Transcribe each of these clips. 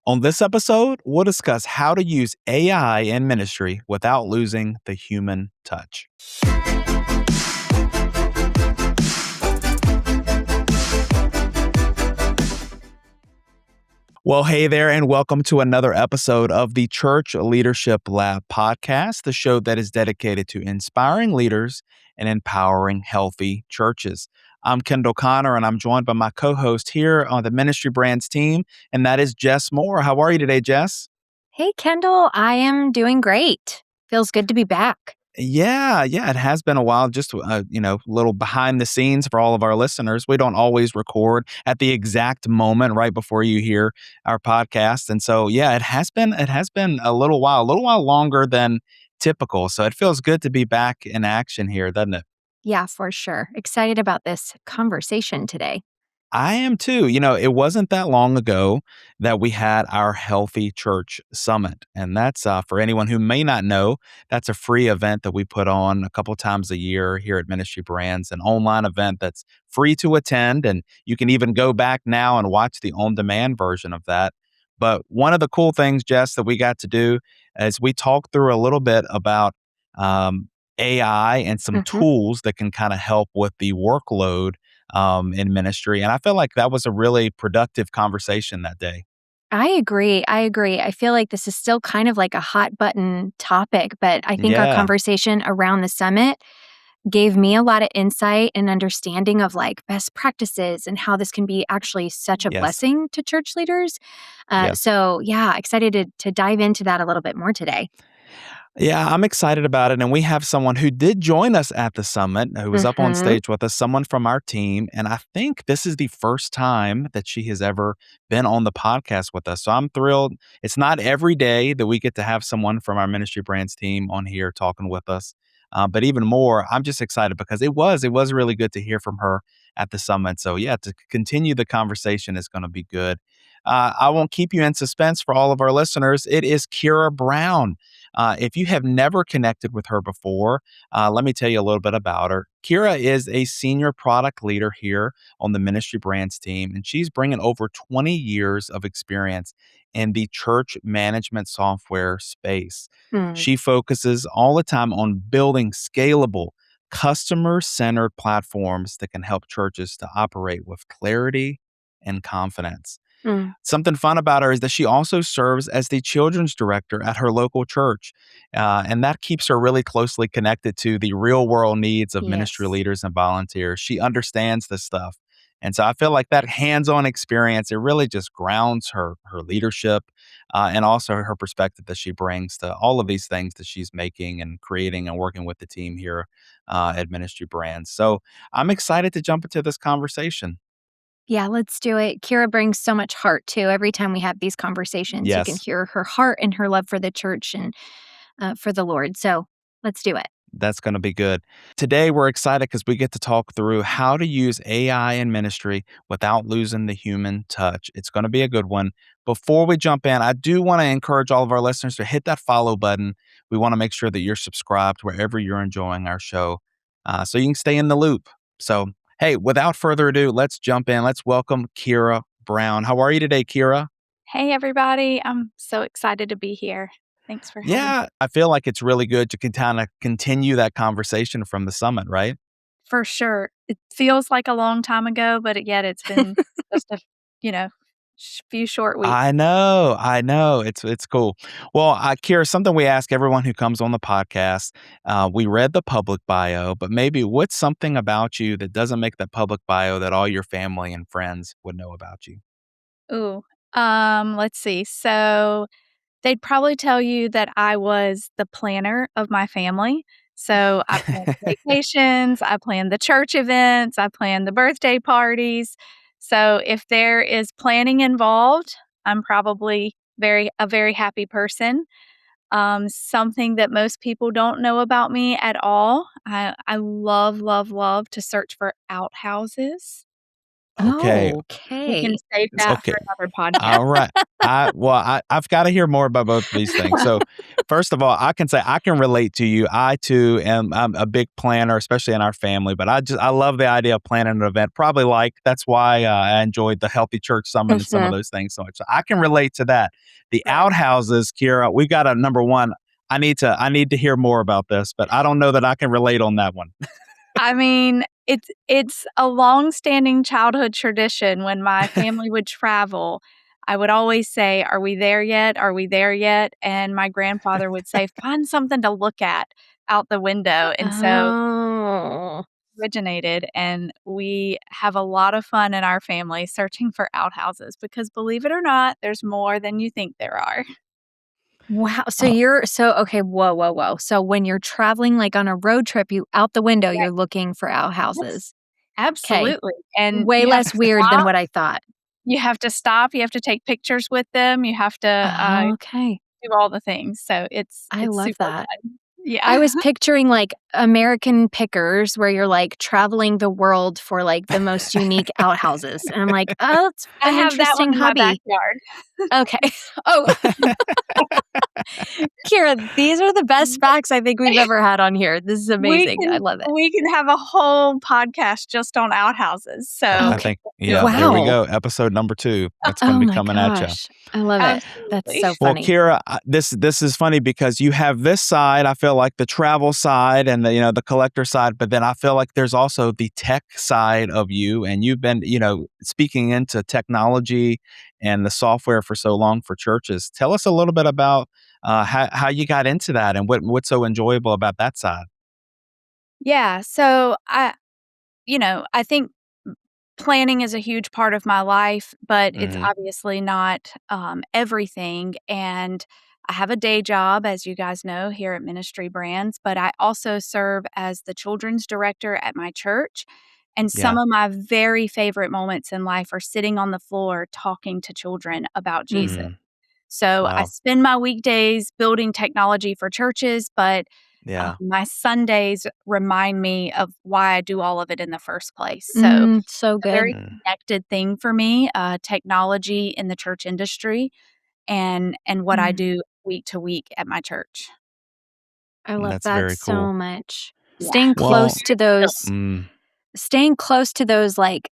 On this episode, we'll discuss how to use AI in ministry without losing the human touch. Well, hey there, and welcome to another episode of the Church Leadership Lab podcast, the show that is dedicated to inspiring leaders and empowering healthy churches. I'm Kendall Connor, and I'm joined by my co-host here on the Ministry Brands team, and that is Jess Moore. How are you today, Jess? Hey, Kendall, I am doing great. Feels good to be back. Yeah, it has been a while. Just a little behind the scenes for all of our listeners. We don't always record at the exact moment right before you hear our podcast, and so yeah, it has been a little while longer than typical. So it feels good to be back in action here, doesn't it? Yeah, for sure. Excited about this conversation today. I am too. It wasn't that long ago that we had our Healthy Church Summit. And that's for anyone who may not know, that's a free event that we put on a couple times a year here at Ministry Brands, an online event that's free to attend. And you can even go back now and watch the on demand version of that. But one of the cool things, Jess, that we got to do is we talked through a little bit about AI and some hmm tools that can kind of help with the workload in ministry. And I feel like that was a really productive conversation that day. I agree. I feel like this is still kind of like a hot button topic, but I think our Yeah. conversation around the summit gave me a lot of insight and understanding of like best practices and how this can be actually such a Yes. blessing to church leaders. Yes. So, yeah, excited to dive into that a little bit more today. Yeah, I'm excited about it. And we have someone who did join us at the summit, who was up on hmm stage with us, someone from our team. And I think this is the first time that she has ever been on the podcast with us. So I'm thrilled. It's not every day that we get to have someone from our Ministry Brands team on here talking with us. But even more, I'm just excited because it was really good to hear from her at the summit. So yeah, to continue the conversation is going to be good. I won't keep you in suspense for all of our listeners. It is Kira Brown. If you have never connected with her before, let me tell you a little bit about her. Kira is a senior product leader here on the Ministry Brands team, and she's bringing over 20 years of experience in the church management software space. Mm, She focuses all the time on building scalable, customer centered platforms that can help churches to operate with clarity and confidence. mm, Something fun about her is that she also serves as the children's director at her local church. And that keeps her really closely connected to the real world needs of ministry yes. leaders and volunteers. She understands this stuff. And so I feel like that hands on experience, it really just grounds her leadership and also her perspective that she brings to all of these things that she's making and creating and working with the team here at Ministry Brands. So I'm excited to jump into this conversation. Yeah, let's do it. Kira brings so much heart too. Every time we have these conversations, you can Yes. hear her heart and her love for the church and for the Lord. So let's do it. That's going to be good. Today, we're excited because we get to talk through how to use AI in ministry without losing the human touch. It's going to be a good one. Before we jump in, I do want to encourage all of our listeners to hit that follow button. We want to make sure that you're subscribed wherever you're enjoying our show so you can stay in the loop. So, hey, without further ado, let's jump in. Let's welcome Kira Brown. How are you today, Kira? Hey, everybody. I'm so excited to be here. Thanks for having me. Yeah, I feel like it's really good to kind of continue that conversation from the summit, right? For sure. It feels like a long time ago, but yet it's been just a, you know, few short weeks. I know. It's cool. Well, Kira, something we ask everyone who comes on the podcast. We read the public bio, but maybe what's something about you that doesn't make that public bio that all your family and friends would know about you? Ooh. Let's see. So they'd probably tell you that I was the planner of my family. So I planned the vacations, I planned the church events, I planned the birthday parties. So if there is planning involved, I'm probably a very happy person. Something that most people don't know about me at all. I love, love, love to search for outhouses. Okay. We can Okay. save that Okay. for another podcast. All right. I've got to hear more about both of these things. So, first of all, I can say I can relate to you. I too am I'm a big planner, especially in our family. But I love the idea of planning an event. Probably that's why I enjoyed the Healthy Church Summit For and some of sure. those things so much. So I can relate to that. The Right. outhouses, Kira, we got a number one. I need to hear more about this, but I don't know that I can relate on that one. I mean, it's a long-standing childhood tradition when my family would travel. I would always say, "Are we there yet? Are we there yet?" And my grandfather would say, "Find something to look at out the window." And so Oh. originated, and we have a lot of fun in our family searching for outhouses because believe it or not, there's more than you think there are. Wow. Uh, Okay, whoa, whoa, whoa. So when you're traveling like on a road trip, you out the window, Right. you're looking for Yes. outhouses. Okay. Absolutely, and Way less weird than what I thought. you have to stop, you have to take pictures with them, you have to, Okay. do all the things, so I it's love super that. fun. I Yeah. was picturing like American Pickers where you're like traveling the world for like the most unique outhouses. And I'm like, oh, it's I an have that one interesting in my hobby. backyard. Okay. Oh, Kira, these are the best facts I think we've ever had on here. This is We amazing. I can love it. we can have a whole podcast just on outhouses, I so Okay. think, feel yeah, there we free. Wow. go. Episode number 2. That's going to Oh be my coming at you. gosh. I love it. That's Absolutely. so Well, funny. Kira, this is funny because you have this side. I feel like the travel side and the collector side, but then I feel like there's also the tech side of you, and you've been speaking into technology and the software for so long for churches. Tell us a little bit about how you got into that and what's so enjoyable about that side. Yeah, so I think planning is a huge part of my life, but it's Hmm. obviously not, everything, and I have a day job, as you guys know, here at Ministry Brands, but I also serve as the children's director at my church, and some Yeah. of my very favorite moments in life are sitting on the floor talking to children about Jesus. Mhm. Mm. So, I Wow. spend my weekdays building technology for churches, but Yeah. my Sundays remind me of why I do all of it in the first place. So, So a very good. Mm. connected thing for me, technology in the church industry and what I Mm. do week to week at my church. I love That's that very so cool. much. Yeah. Well, mm, Staying close to those, like,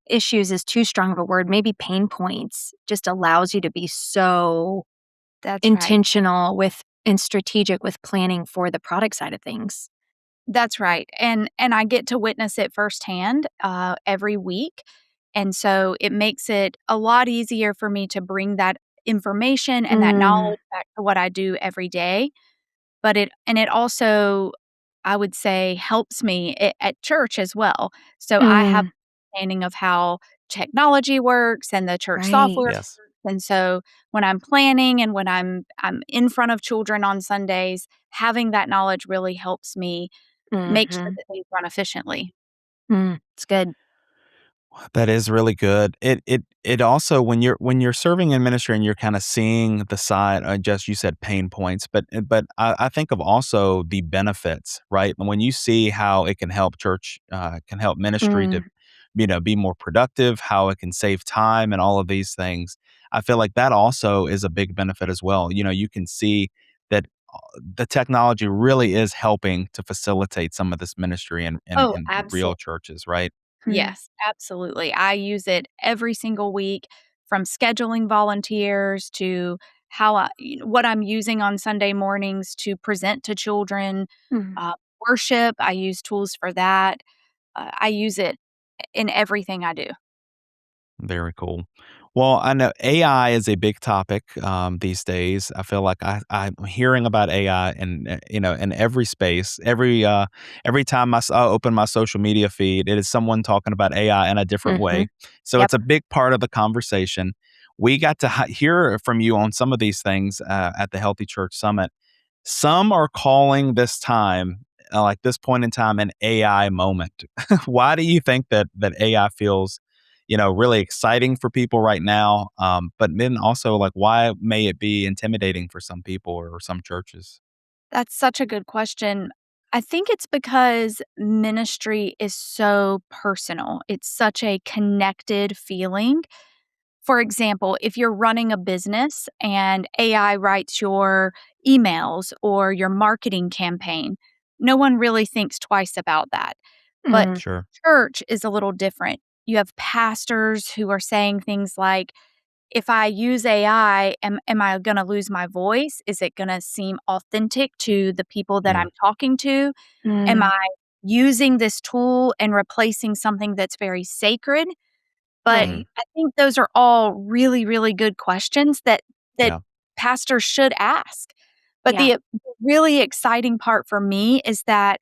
issues is too strong of a word, maybe pain points just allows you to be so That's right. intentional with and strategic with planning for the product side of things. That's right, and I get to witness it firsthand, every week, and so it makes it a lot easier for me to bring that information and that Mm, knowledge back to what I do every day. But it also, I would say, helps me at church as well. So I have mm, understanding of how technology works and the church right. software yes. works, and so when I'm planning and when I'm in front of children on Sundays, having that knowledge really helps me make sure Mhm. that things run efficiently. It's good. That is really good. It also when you're serving in ministry and you're kind of seeing the side, just you said pain points, but I think of also the benefits, right? And when you see how it can help church, can help ministry to, Mm, be more productive, how it can save time and all of these things. I feel like that also is a big benefit as well. You can see that the technology really is helping to facilitate some of this ministry Oh, in real absolutely. churches, right? mm, Yes, absolutely. I use it every single week from scheduling volunteers to what I'm using on Sunday mornings to present to children, mm. uh, worship, I use tools for that. I use it in everything I do. Very cool. Well, I know AI is a big topic these days. I feel like I'm hearing about AI in every space. Every time I open my social media feed, it is someone talking about AI in a different way. Mhm. So Yep. it's a big part of the conversation. We got to hear from you on some of these things at the Healthy Church Summit. Some are calling this time, like this point in time, an AI moment. Why do you think that AI feels, really exciting for people right now? But then also, like, why may it be intimidating for some people or some churches? That's such a good question. I think it's because ministry is so personal. It's such a connected feeling. For example, if you're running a business and AI writes your emails or your marketing campaign, no one really thinks twice about that. But Mm, Sure. church is a little different. You have pastors who are saying things like, if I use AI, am I going to lose my voice? Is it going to seem authentic to the people that Mm, I'm talking to? Am mm, I using this tool and replacing something that's very sacred? But mm, right. I think those are all really, really good questions that yeah. pastors should ask. But Yeah. the really exciting part for me is that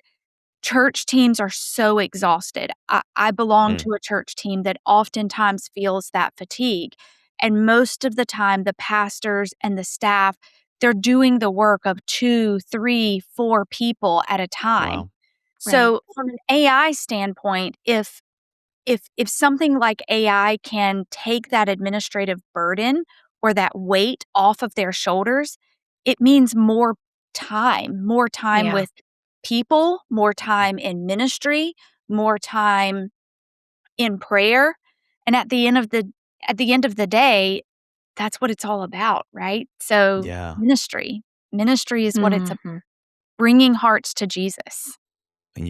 church teams are so exhausted. I belong Mm, to a church team that oftentimes feels that fatigue. And most of the time, the pastors and the staff, they're doing the work of 2, 3, 4 people at a time. wow. Right. So, from an AI standpoint, if something like AI can take that administrative burden or that weight off of their shoulders, it means more time Yeah. with people, more time in ministry, more time in prayer. And at the end of the day, that's what it's all about, right? So Yeah. ministry is what it's about, Mhm. bringing hearts to Jesus.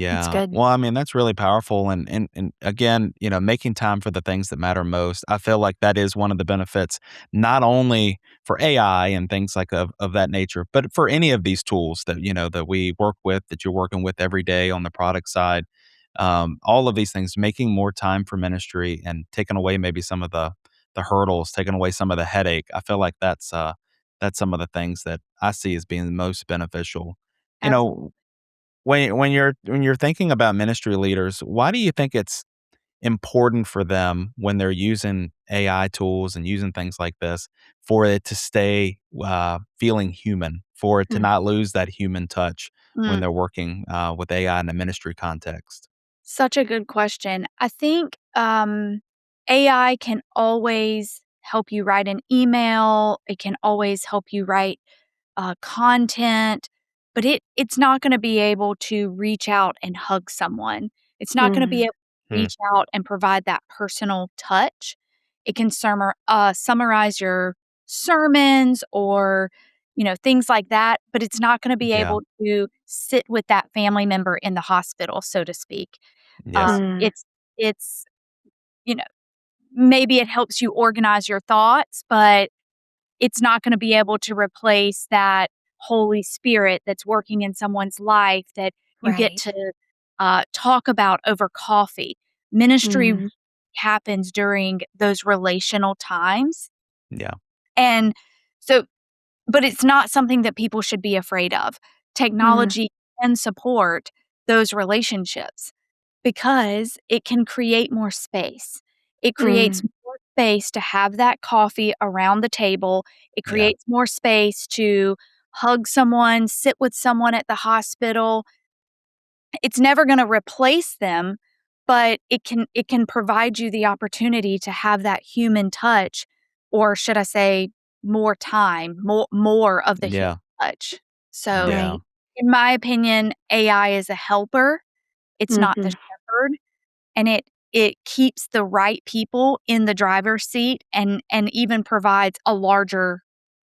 That's Yeah. good. Well, I mean, that's really powerful. And again, making time for the things that matter most. I feel like that is one of the benefits, not only for AI and things like of that nature, but for any of these tools that, that we work with, that you're working with every day on the product side. All of these things, making more time for ministry and taking away maybe some of the hurdles, taking away some of the headache. I feel like that's some of the things that I see as being most beneficial. You Absolutely. know, when you're thinking about ministry leaders, why do you think it's important for them when they're using AI tools and using things like this for it to stay feeling human, for it to Mm, not lose that human touch when Mm. they're working with AI in a ministry context? Such a good question. I think AI can always help you write an email. It can always help you write content, but it's not going to be able to reach out and hug someone. It's not going to be mhm. able to Hmm, reach out and provide that personal touch. It can summarize your sermons or things like that, but it's not going to be yeah, able to sit with that family member in the hospital, so to speak. yeah, Um, Mm, it's it's you know maybe it helps you organize your thoughts, but it's not gonna be able to replace that Holy Spirit that's working in someone's life that you get right. to, talk about over coffee. Ministry Mm, happens during those relational times, yeah, and so but it's not something that people should be afraid of. mm, Technology can support those relationships because it can create more space. It creates mm, more space to have that coffee around the table. It yeah, creates more space to hug someone, sit with someone at the hospital. It's never gonna replace them, but it can provide you the opportunity to have that human touch, or should I say more time, more of the human yeah, touch. So, yeah, right. in my opinion, AI is a helper, it's not the Mhm. shepherd, and it keeps the right people in the driver's seat and even provides a larger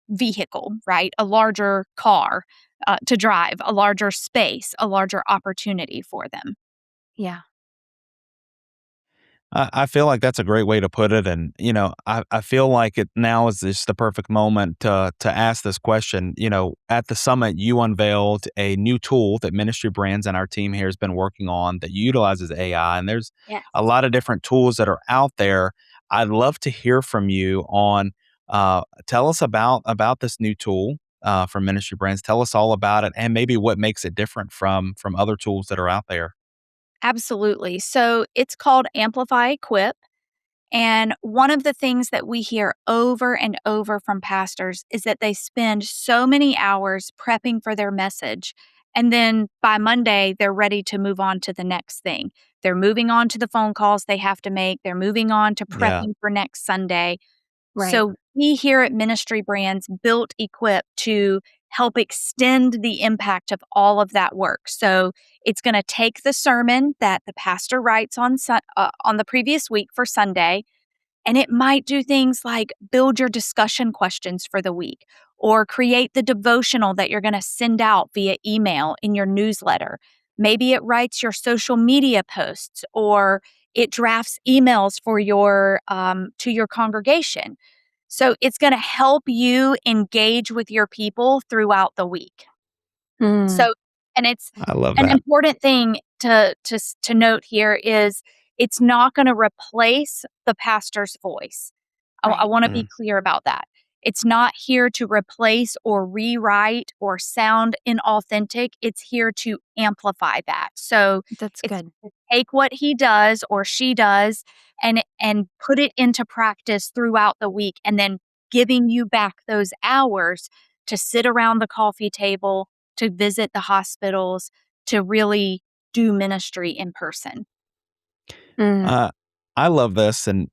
vehicle, right? A larger car, to drive, a larger space, a larger opportunity for them. Yeah. I feel like that's a great way to put it, and I feel like it now is just the perfect moment to ask this question. At the summit, you unveiled a new tool that Ministry Brands and our team here has been working on that utilizes AI, and there's a Yes. lot of different tools that are out there. I'd love to hear from you on. Tell us about this new tool from Ministry Brands. Tell us all about it, and maybe what makes it different from other tools that are out there. Absolutely. So it's called Amplify Equip. And one of the things that we hear over and over from pastors is that they spend so many hours prepping for their message. And then by Monday, they're ready to move on to the next thing. They're moving on to the phone calls they have to make, they're moving on to Yeah, prepping for next Sunday. Right. So we here at Ministry Brands built Equip to help extend the impact of all of that work. So it's going to take the sermon that the pastor writes on the previous week for Sunday, and it might do things like build your discussion questions for the week or create the devotional that you're going to send out via email in your newsletter. Maybe it writes your social media posts or it drafts emails for your to your congregation. So it's going to help you engage with your people throughout the week. Mm, So, and it's I love an that. important thing to note here is it's not going to replace the pastor's voice. I right. want to be Mm. clear about that. It's not here to replace or rewrite or sound inauthentic. It's here to amplify that. So That's it's good. to take what he does or she does and put it into practice throughout the week, and then giving you back those hours to sit around the coffee table, to visit the hospitals, to really do ministry in person. Mm, Uh, I love this, and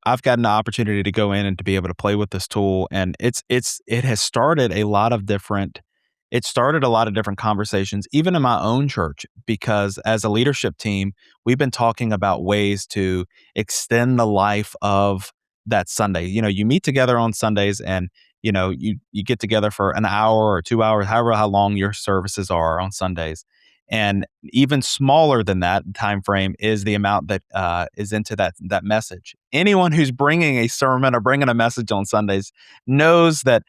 I've gotten the opportunity to go in and to be able to play with this tool, and it has started a lot of different. It started a lot of different conversations, even in my own church, because as a leadership team, we've been talking about ways to extend the life of that Sunday. You meet together on Sundays, and you get together for an hour or 2 hours, however how long your services are on Sundays, and even smaller than that time frame is the amount that is into that message. Anyone who's bringing a sermon or bringing a message on Sundays knows that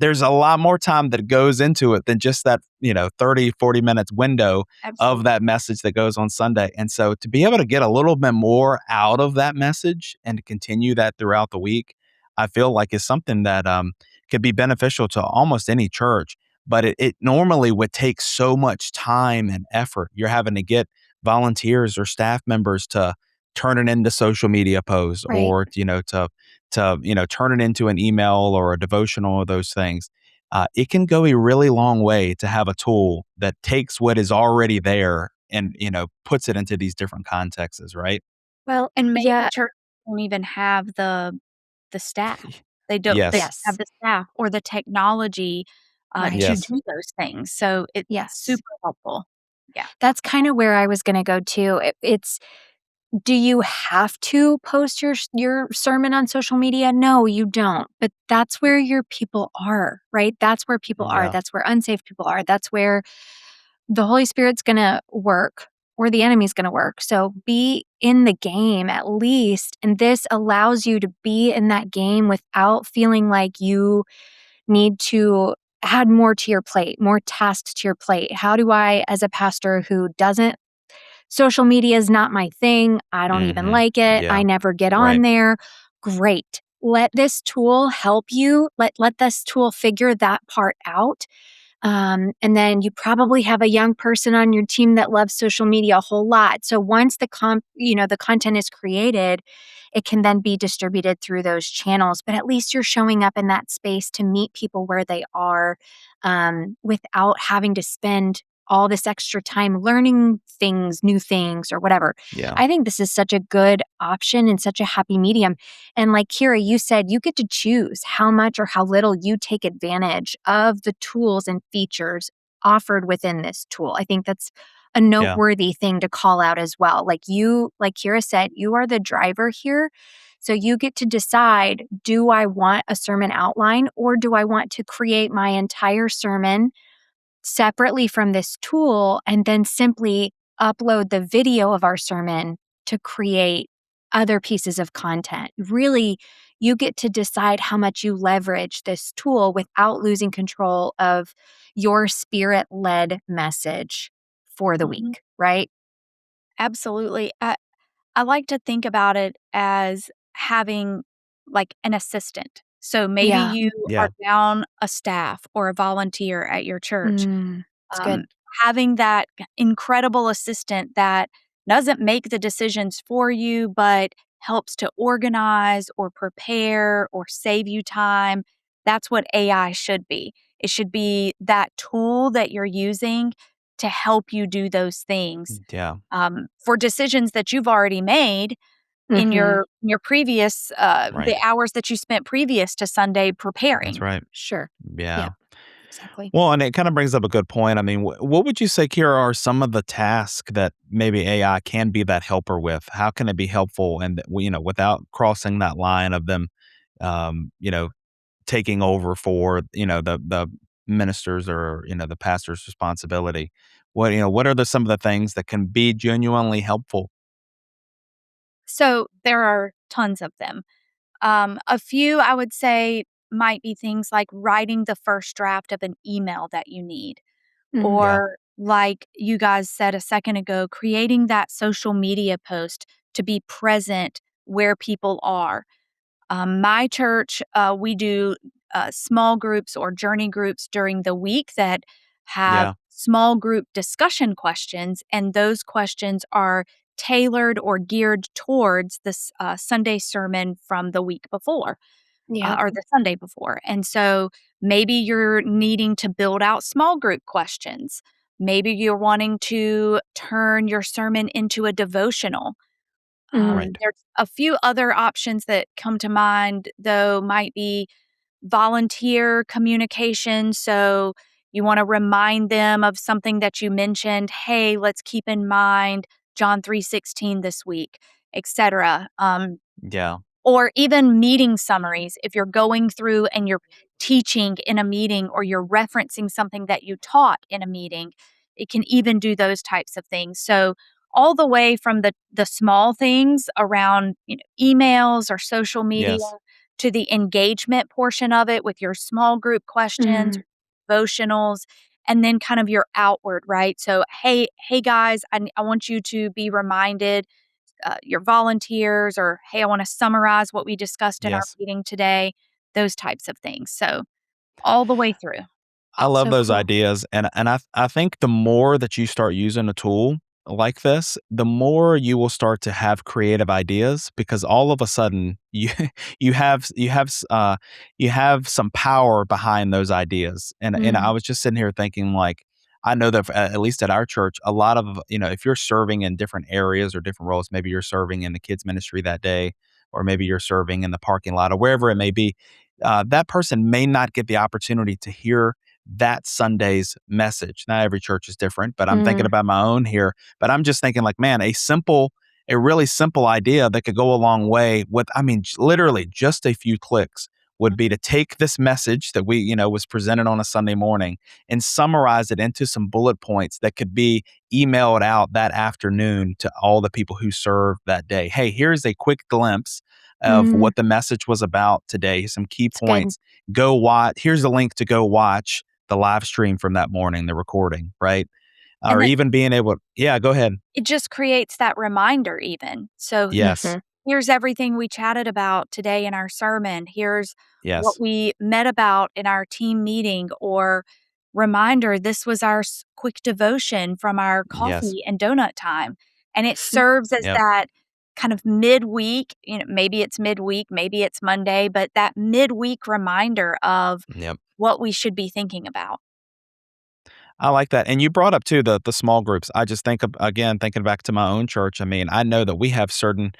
there's a lot more time that goes into it than just that 30-40 minutes window of Absolutely. that message that goes on Sunday. And so to be able to get a little bit more out of that message and to continue that throughout the week, I feel like is something that could be beneficial to almost any church, but it normally would take so much time and effort. You're having to get volunteers or staff members to turn it into social media posts, right. or to turn it into an email or a devotional or those things. It can go a really long way to have a tool that takes what is already there and puts it into these different contexts, right? Well, And maybe yeah. churches don't even have the staff. They Yes. don't have Yes. the staff or the technology, Right. to Yes. do those things. So it's Yes. super helpful. Yeah. That's kind of where I was going to go too. It's do you have to post your sermon on social media? No, you don't. But that's where your people are, right? That's where people are. Yeah. That's where unsafe people are. That's where the Holy Spirit's going to work or the enemy's going to work. So be in the game at least. And this allows you to be in that game without feeling like you need to add more to your plate, more tasks to your plate. How do I, as a pastor who doesn't, social media is not my thing. I don't even Hmm. like it. I Yeah. never get on Right. there. Great. Let this tool help you. Let this tool figure that part out, and then you probably have a young person on your team that loves social media a whole lot. So once the content is created, it can then be distributed through those channels. But at least you're showing up in that space to meet people where they are, without having to spend all this extra time learning things, new things, or whatever. Yeah. I think this is such a good option and such a happy medium. And like Kira, you said, you get to choose how much or how little you take advantage of the tools and features offered within this tool. I think that's a Yeah. noteworthy thing to call out as well. Like Kira said, you are the driver here. So you get to decide, do I want a sermon outline or do I want to create my entire sermon separately from this tool and then simply upload the video of our sermon to create other pieces of content. Really, you get to decide how much you leverage this tool without losing control of your spirit led message for the Mhm. week, right? Absolutely. I like to think about it as having like an assistant. So maybe Yeah. you are Yeah. down a staff or a volunteer at your church. It's Um, good. having that incredible assistant that doesn't make the decisions for you, but helps to organize or prepare or save you time. That's what AI should be. It should be that tool that you're using to help you do those things, Yeah. for decisions that you've already made in Hmm. your previous Right. the hours that you spent previous to Sunday That's preparing. right. Sure. Yeah. Yeah. Exactly. Well, and it kind of brings up a good point. I mean, what would you say, Kira, are some of the tasks that maybe AI can be that helper with? How can it be helpful and, without crossing that line of them, um, you know, taking over for, the ministers or, the pastor's responsibility? What are some of the things that can be genuinely helpful? So there are tons of them. A few I would say might be things like writing the first draft of an email that you need, Mm, Yeah. or like you guys said a second ago, creating that social media post to be present where people are. My church, we do small groups or journey groups during the week that have Yeah. small group discussion questions, and those questions are tailored or geared towards this Sunday sermon from the week before yeah. or the Sunday before. And so maybe you're needing to build out small group questions. Maybe you're wanting to turn your sermon into a devotional. Mm, Right. There's a few other options that come to mind, though, might be volunteer communication. So you want to remind them of something that you mentioned. Hey, let's keep in mind John 3:16 this week, etc. Yeah. Or even meeting summaries. If you're going through and you're teaching in a meeting or you're referencing something that you taught in a meeting, it can even do those types of things. So all the way from the small things around, emails or social media Yes. to the engagement portion of it with your small group questions, mm, devotionals, and then kind of your outward, right? So, hey guys, I want you to be reminded, your volunteers, or hey, I want to summarize what we discussed in our Yes. meeting today, those types of things. So all the way through. I love so those cool. ideas, and I think the more that you start using a tool like this, the more you will start to have creative ideas because all of a sudden you you have some power behind those ideas. And I Mm, was just sitting here thinking like I know that at least at our church, a lot of if you're serving in different areas or different roles, maybe you're serving in the kids ministry that day, or maybe you're serving in the parking lot or wherever it may be. That person may not get the opportunity to hear that Sunday's message. Not every church is different, but I'm thinking mm, about my own here. But I'm just thinking, like, man, a really simple idea that could go a long way with, I mean, literally just a few clicks would be to take this message that was presented on a Sunday morning and summarize it into some bullet points that could be emailed out that afternoon to all the people who served that day. Hey, here's a quick glimpse of mm, what the message was about today, some key it's good. points. Go watch. Here's a link to go watch the live stream from that morning, the recording, right? And Or that even being able yeah, go ahead. it just creates that reminder even. So Yes. Mhm, here's everything we chatted about today in our sermon. Here's what Yes. we met about in our team meeting, or reminder, this was our quick devotion from our Yes. coffee and donut time. And it serves as Yep. that kind of midweek, maybe it's midweek, maybe it's Monday, but that midweek reminder of Yep. what we should be thinking about. I like that. And you brought up too the small groups. I just think of, again, thinking back to my own church. I mean, I know that we have certain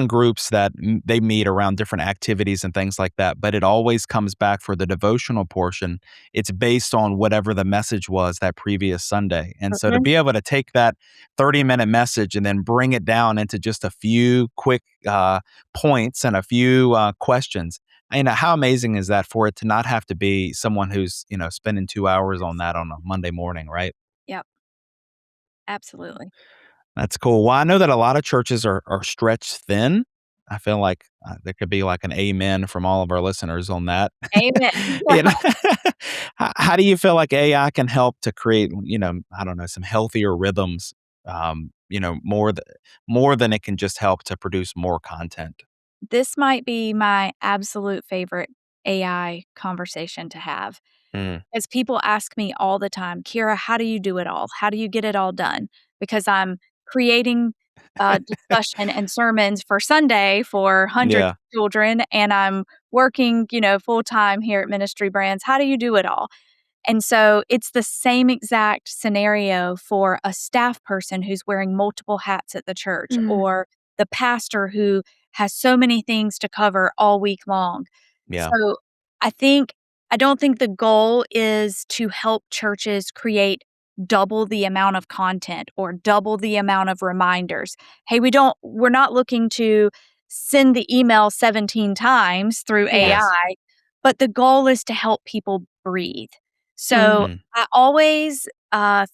groups that they meet around different activities and things like that, but it always comes back for the devotional portion. It's based on whatever the message was that previous Sunday. And so to Mhm. be able to take that 30-minute message and then bring it down into just a few quick points and a few questions, how amazing is that for it to not have to be someone who's, spending 2 hours on that on a Monday morning, right? Yep, absolutely. That's cool. Well, I know that a lot of churches are stretched thin. I feel like, there could be like an amen from all of our listeners on that. Amen. You know? How do you feel like AI can help to create, I don't know, some healthier rhythms, more than it can just help to produce more content? This might be my absolute favorite AI conversation to have, Mm, as people ask me all the time, "Kira, how do you do it all? How do you get it all done?" Because I'm creating discussion and sermons for Sunday for hundreds yeah. of children, and I'm working, full time here at Ministry Brands. How do you do it all? And so it's the same exact scenario for a staff person who's wearing multiple hats at the church, mm, or the pastor who has so many things to cover all week long. Yeah. So I think I don't think the goal is to help churches create double the amount of content or double the amount of reminders. Hey, we're not looking to send the email 17 times through Yes. Yes. AI, but the goal is to help people breathe. So Mhm. Mm, I always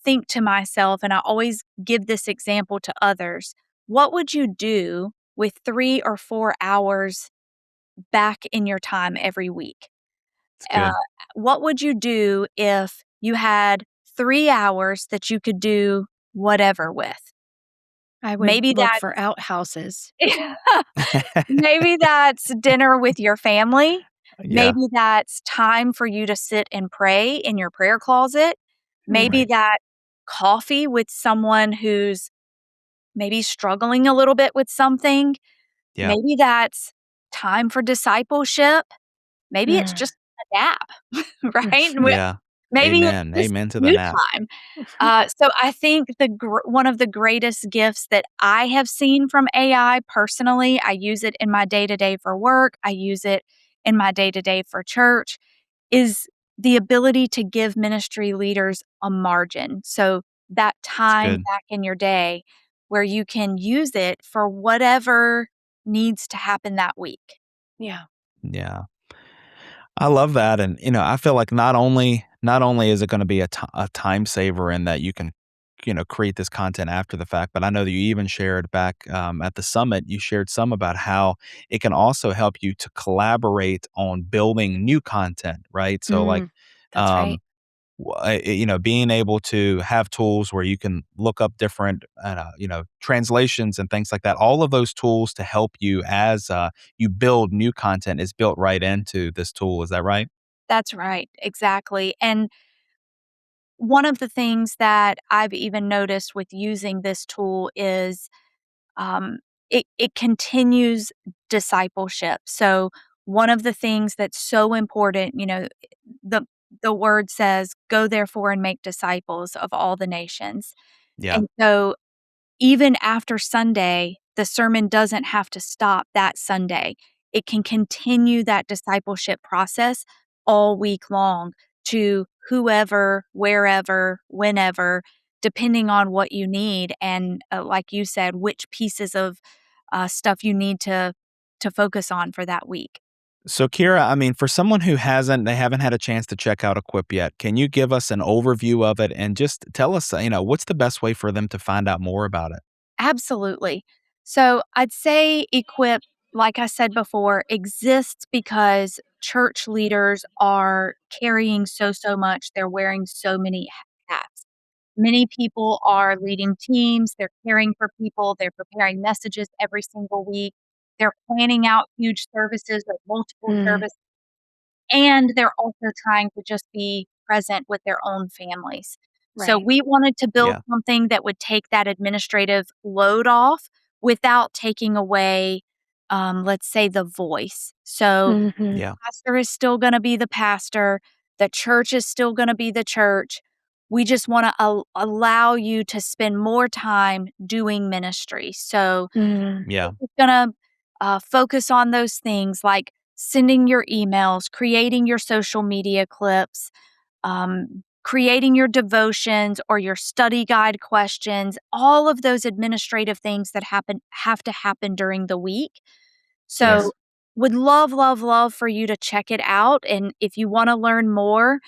think to myself, and I always give this example to others, what would you do with 3 or 4 hours back in your time every week? it's Uh, good. what would you do if you had 3 hours that you could do whatever with? I would Maybe look that's for outhouses. maybe that's dinner with your family. Yeah, Maybe that's time for you to sit and pray in your prayer closet. Maybe right. Mhm. that coffee with someone who's maybe struggling a little bit with something. Yeah. Maybe that's time for discipleship. Maybe it's Mm. just a nap, right? Yeah. Maybe it's Amen. just Amen to the you nap. time. So I think one of the greatest gifts that I have seen from AI personally, I use it in my day to day for work, I use it in my day to day for church, is the ability to give ministry leaders a margin. So that It's time good. back in your day where you can use it for whatever needs to happen that week. Yeah. Yeah. I love that, and, I feel like not only is it gonna be a time saver in that you can, create this content after the fact, but I know that you even shared back, at the summit, you shared some about how it can also help you to collaborate on building new content, right? So, like, Mm. That's right. um being able to have tools where you can look up different, translations and things like that. All of those tools to help you as you build new content is built right into this tool. Is that right? That's right, exactly. And one of the things that I've even noticed with using this tool is um, it continues discipleship. So one of the things that's so important, the the word says, "Go therefore and make disciples of all the nations." Yeah. And so even after Sunday, the sermon doesn't have to stop that Sunday. It can continue that discipleship process all week long to whoever, wherever, whenever, depending on what you need. And like you said, which pieces of stuff you need to focus on for that week. So, Kira, I mean, for someone who they haven't had a chance to check out Equip yet, can you give us an overview of it and just tell us, what's the best way for them to find out more about it? Absolutely. So I'd say Equip, like I said before, exists because church leaders are carrying so much. They're wearing so many hats. Many people are leading teams, they're caring for people, they're preparing messages every single week, they're planning out huge services or multiple Mm. services, and they're also trying to just be present with their own families. So Right. we wanted to build Yeah. something that would take that administrative load off without taking away, let's say, the voice. So Mhm. Yeah. pastor is still going to be the pastor, the church is still going to be the church. We just want to allow you to spend more time doing ministry. So Mm. Yeah. we're gonna focus on those things like sending your emails, creating your social media clips, creating your devotions or your study guide questions, all of those administrative things that have to happen during the week. Yeah. So would love, love, love for you to check it out. And if you want to learn more,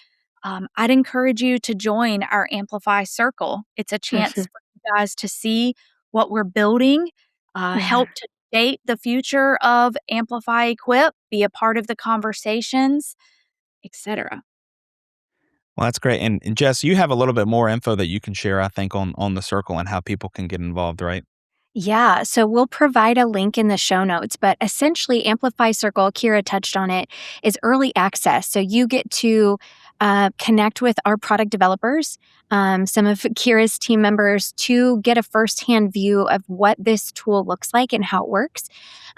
I'd encourage you to join our Amplify Circle. It's a chance Mhm. for you guys to see what we're building, Mhm. help to shape the future of Amplify Equip, be a part of the conversations, etc. Well, that's great. And Jess, you have a little bit more info that you can share, I think, on the circle and how people can get involved, right? Yeah, so we'll provide a link in the show notes, but essentially, Amplify Circle, Kira touched on it, is early access. So you get to connect with our product developers, some of Kira's team members, to get a firsthand view of what this tool looks like and how it works.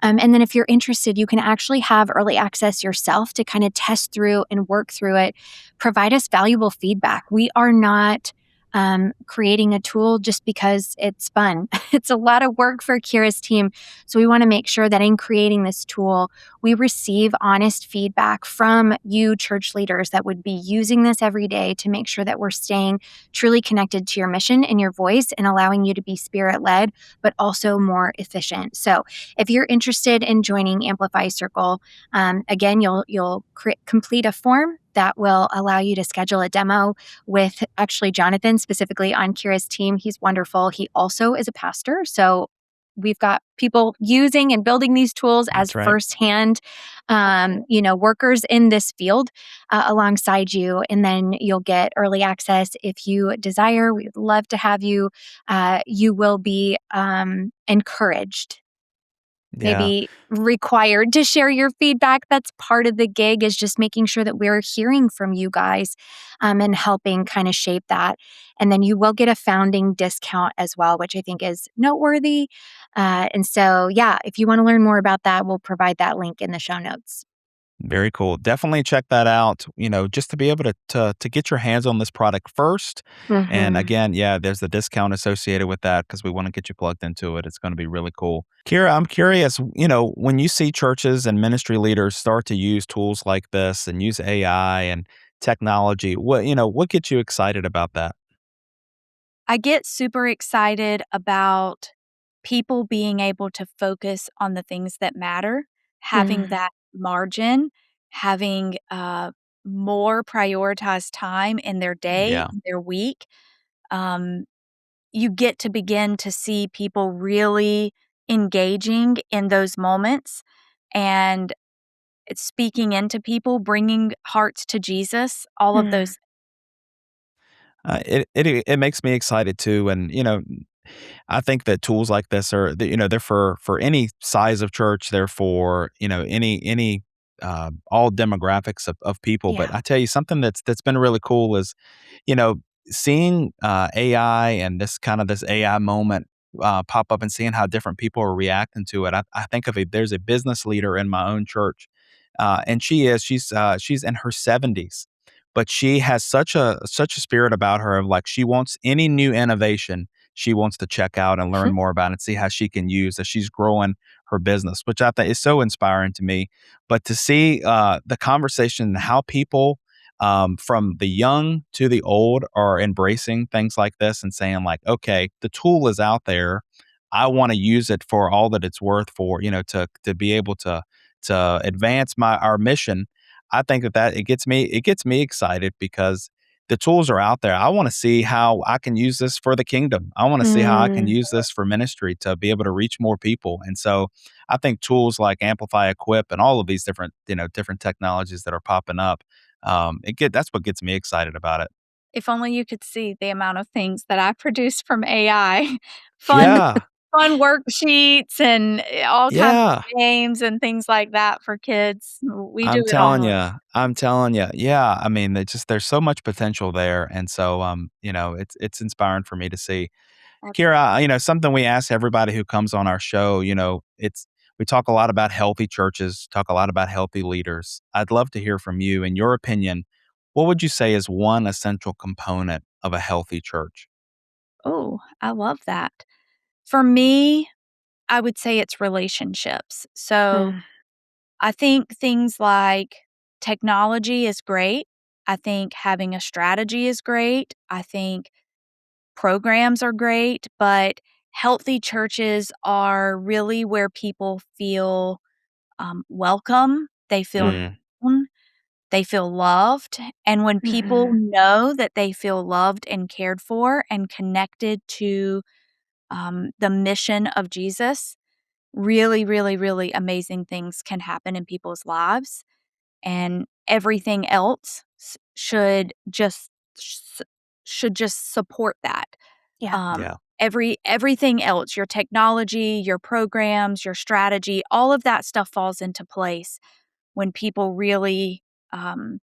And then, if you're interested, you can actually have early access yourself to kind of test through and work through it, provide us valuable feedback. We are not creating a tool just because it's fun. It's a lot of work for Kira's team. So we want to make sure that in creating this tool, we receive honest feedback from you, church leaders, that would be using this every day to make sure that we're staying truly connected to your mission and your voice and allowing you to be spirit led, but also more efficient. So if you're interested in joining Amplify Circle, again, you'll complete a form that will allow you to schedule a demo with actually Jonathan, specifically on Kira's team. He's wonderful. He also is a pastor. So we've got people using and building these tools as That's right. firsthand, workers in this field alongside you. And then you'll get early access if you desire. We'd love to have you. You will be encouraged, Yeah. maybe required to share your feedback. That's part of the gig, is just making sure that we're hearing from you guys and helping kind of shape that. And then you will get a founding discount as well, which I think is noteworthy. And so, yeah, if you want to learn more about that, we'll provide that link in the show notes. Very cool. Definitely check that out, just to be able to get your hands on this product first. And Hmm. again, yeah, there's the discount associated with that because we want to get you plugged into it. It's going to be really cool. Kira, I'm curious, when you see churches and ministry leaders start to use tools like this and use AI and technology, what gets you excited about that? I get super excited about people being able to focus on the things that matter, having Mm. that margin, having more prioritized time in their day, Yeah. their week. Um, you get to begin to see people really engaging in those moments and it's speaking into people, bringing hearts to Jesus, all of Mm. those. It makes me excited too, and I think that tools like this are, they're for any size of church. They're for any all demographics of people. But Yeah. I tell you something that's been really cool is you know seeing AI and this AI moment pop up and seeing how different people are reacting to it. I think of there's a business leader in my own church, and she's in her 70s, but she has such a spirit about her of like she wants any new innovation she wants to check out and learn more about and see how she can use as she's growing her business, which I think is so inspiring to me. But to see the conversation and how people from the young to the old are embracing things like this and saying like, okay, the tool is out there. I want to use it for all that it's worth for, to be able to advance our mission. I think that it gets me excited because the tools are out there. I want to see how I can use this for the kingdom. I want to see how I can Mm. use this for ministry to be able to reach more people. And so I think tools like Amplify Equip and all of these different technologies that are popping up, that's what gets me excited about it. If only you could see the amount of things that I produce from AI. Fun Yeah. fun worksheets and, all kinds Yeah. of games and things like that for kids. We do I'm it all. telling you. I'm telling you. Yeah, I mean, there's so much potential there, and so it's inspiring for me to see. Absolutely. Kira, something we ask everybody who comes on our show, it's we talk a lot about healthy churches, talk a lot about healthy leaders. I'd love to hear from you. In your opinion, what would you say is one essential component of a healthy church? Oh, I love that. For me, I would say it's relationships. So, Mm. I think things like technology is great. I think having a strategy is great. I think programs are great, but healthy churches are really where people feel welcome, they feel Mm, known, they feel loved. And when people Mhm. know that they feel loved and cared for and connected to the mission of Jesus, really, really, really amazing things can happen in people's lives. And everything else sh- should just support that. Yeah. Everything else, your technology, your programs, your strategy, all of that stuff falls into place when people really um,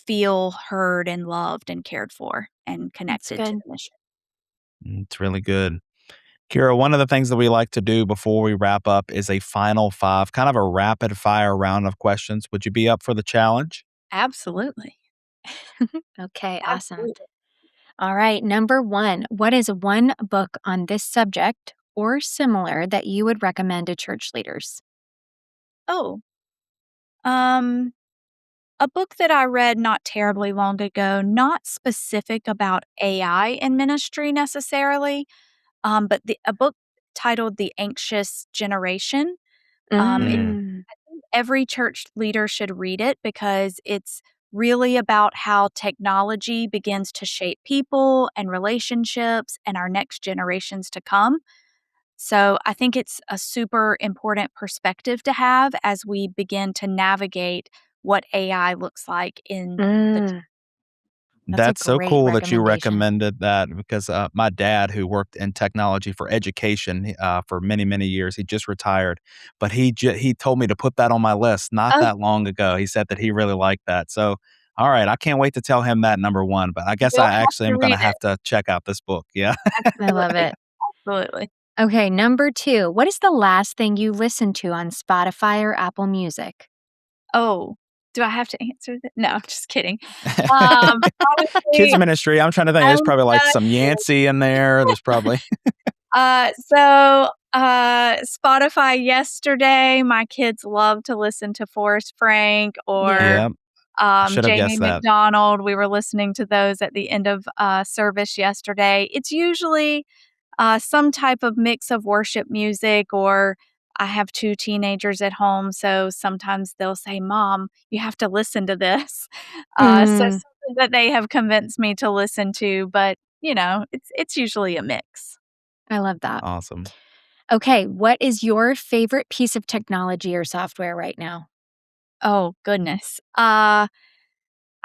feel heard and loved and cared for and That's connected to good. the mission. it's really good. Kira, one of the things that we like to do before we wrap up is a final five, kind of a rapid fire round of questions. Would you be up for the challenge? Absolutely. Okay, awesome. Absolutely. All right, number 1, what is one book on this subject or similar that you would recommend to church leaders? Oh, um, a book that I read not terribly long ago, not specific about AI in ministry necessarily, but a book titled The Anxious Generation. It Mm, Mm. I think every church leader should read it because it's really about how technology begins to shape people and relationships and our next generations to come. So I think it's a super important perspective to have as we begin to navigate what AI looks like in the Mm. That's a that's so great cool that you recommendation. recommended that because, my dad, who worked in technology for education, for many, many years, he just retired, but he told me to put that on my list not Oh, that long ago. He said that he really liked that. So, all right, I can't wait to tell him that, number 1, but I guess you'll I have actually to am gonna read it. have to check out this book. Yeah. I love Absolutely, it. absolutely. Okay, number 2, what is the last thing you listened to on Spotify or Apple Music? Oh, do I have to answer that? No, I'm just kidding. Kids Honestly, ministry, I'm trying to think, I there's was probably, like, some just Yancey in there, there's probably Spotify yesterday, my kids love to listen to Forrest Frank or, Yeah. Yep, I should have Jamie guessed that. McDonald. We were listening to those at the end of, service yesterday. It's usually, some type of mix of worship music, or I have 2 teenagers at home, so sometimes they'll say, "Mom, you have to listen to this." So Mm, something that they have convinced me to listen to, but, it's usually a mix. I love that. Awesome. Okay, what is your favorite piece of technology or software right now? Oh, goodness.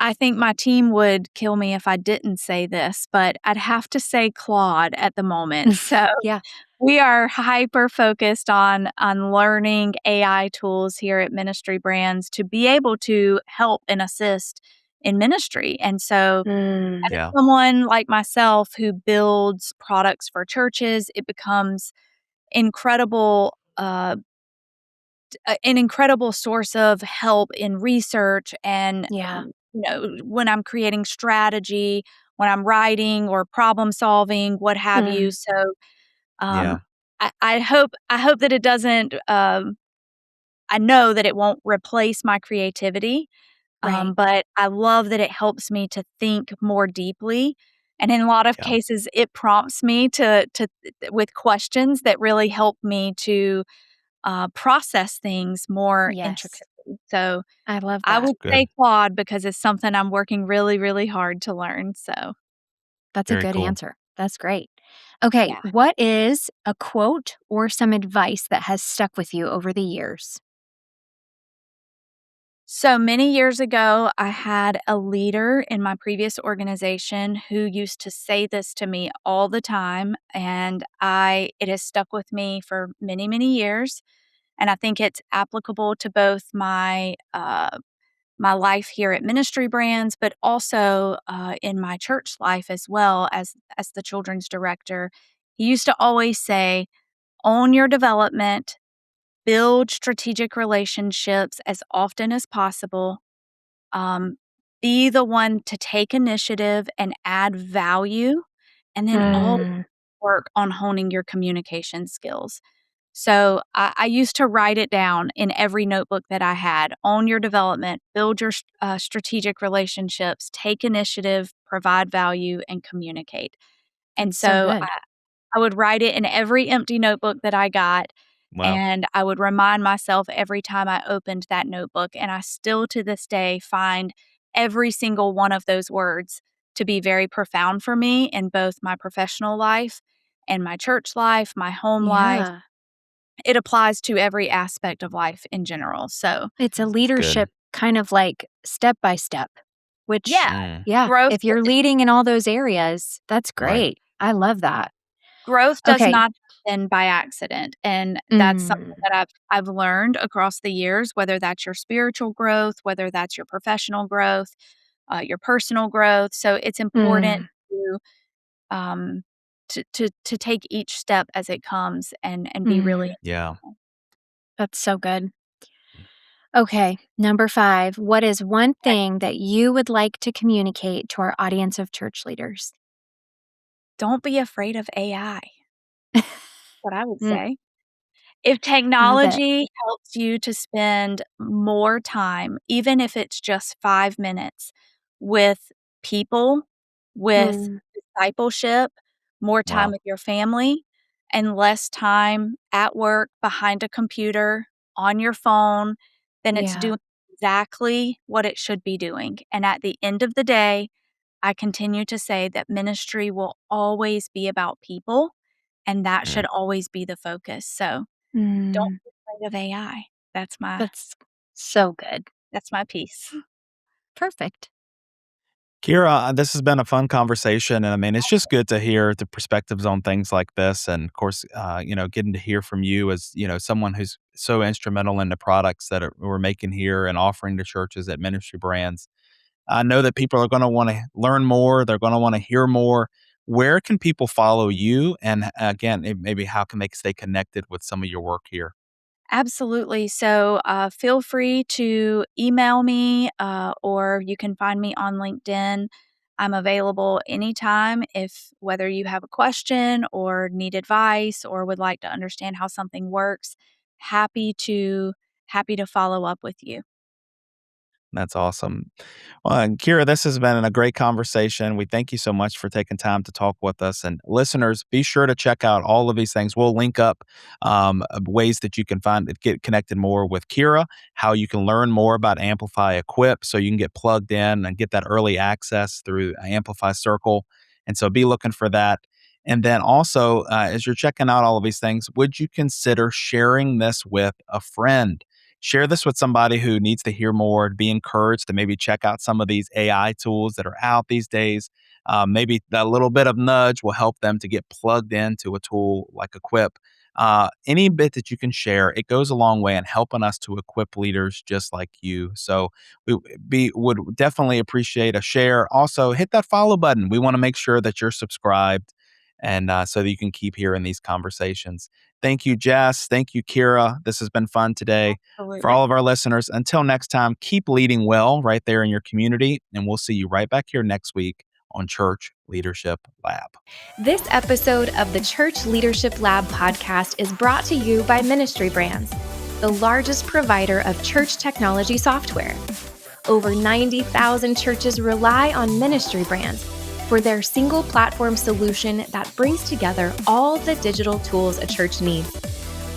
I think my team would kill me if I didn't say this, but I'd have to say Claude at the moment. So Yeah. we are hyper focused on learning AI tools here at Ministry Brands to be able to help and assist in ministry. And so Mm, as Yeah, someone like myself who builds products for churches, it becomes incredible an incredible source of help in research and, yeah. when I'm creating strategy, when I'm writing or problem solving, what have you. Mm, So, um, yeah, I hope that it doesn't, I know that it won't replace my creativity, right. but I love that it helps me to think more deeply, and in a lot of yeah, cases, it prompts me to with questions that really help me to process things more Yes. intricately. So I love I that. would say good, Claude because it's something I'm working really, really hard to learn. So That's a very good cool. answer. That's great. Okay, yeah. what is a quote or some advice that has stuck with you over the years? So many years ago, I had a leader in my previous organization who used to say this to me all the time, and I it has stuck with me for many, many years. And I think it's applicable to both my life here at Ministry Brands, but also in my church life as well as the children's director. He used to always say, "Own your development, build strategic relationships as often as possible, um, be the one to take initiative and add value, and then all Mm, work on honing your communication skills." So I used to write it down in every notebook that I had. Own your development, build your strategic relationships, take initiative, provide value, and communicate. And that's so so good. I would write it in every empty notebook that I got. Wow, And I would remind myself every time I opened that notebook. And I still to this day find every single one of those words to be very profound for me in both my professional life and my church life, my home life. Yeah. It applies to every aspect of life in general. So, It's a that's good. leadership kind of like step by step, which, yeah, Mm, yeah, growth if you're leading in all those areas, that's right, great. I love that. growth does Okay. not happen by accident, and that's something Mm, that I've learned across the years, whether that's your spiritual growth, whether that's your professional growth, your personal growth. So it's important mm, to um to take each step as it comes and be really mm. yeah. intentional. That's so good. Okay, number 5. What is one thing that you would like to communicate to our audience of church leaders? don't be afraid of AI. What I would Mm, say. If love it. technology helps you to spend more time, even if it's just 5 minutes, with people, with Mm, discipleship, more time Wow. with your family, and less time at work, behind a computer, on your phone, then it's yeah. doing exactly what it should be doing. And at the end of the day, I continue to say that ministry will always be about people, and that Mm. should always be the focus. So don't Mm, be afraid of AI. that's so good. That's my piece. Perfect. Kira, this has been a fun conversation, and I mean, it's just good to hear the perspectives on things like this, and of course, getting to hear from you as someone who's so instrumental in the products that we're making here and offering to churches at Ministry Brands. I know that people are going to want to learn more; they're going to want to hear more. Where can people follow you? And again, maybe how can they stay connected with some of your work here? Absolutely. So feel free to email me or you can find me on LinkedIn. I'm available anytime if whether you have a question or need advice or would like to understand how something works, happy to happy to follow up with you. That's awesome. Well, and Kira, this has been a great conversation. We thank you so much for taking time to talk with us. And listeners, be sure to check out all of these things. We'll link up ways that you can get connected more with Kira, how you can learn more about Amplify Equip so you can get plugged in and get that early access through Amplify Circle. And so be looking for that. And then also, as you're checking out all of these things, would you consider sharing this with a friend? Share this with somebody who needs to hear more, to be encouraged to maybe check out some of these AI tools that are out these days. Maybe that little bit of nudge will help them to get plugged into a tool like Equip. Any bit that you can share, it goes a long way in helping us to equip leaders just like you. So would definitely appreciate a share. Also, hit that follow button. We want to make sure that you're subscribed, and so that you can keep hearing these conversations. Thank you, Jess. Thank you, Kira. This has been fun today. For Absolutely. all of our listeners, until next time, keep leading well right there in your community, and we'll see you right back here next week on Church Leadership Lab. This episode of the Church Leadership Lab podcast is brought to you by Ministry Brands, the largest provider of church technology software. Over 90,000 churches rely on Ministry Brands for their single platform solution that brings together all the digital tools a church needs.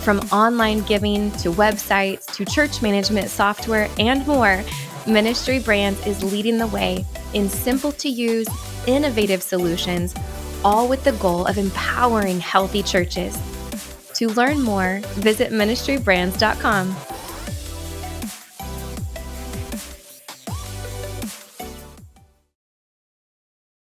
From online giving to websites to church management software and more, Ministry Brands is leading the way in simple to use, innovative solutions, all with the goal of empowering healthy churches. To learn more, visit ministrybrands.com.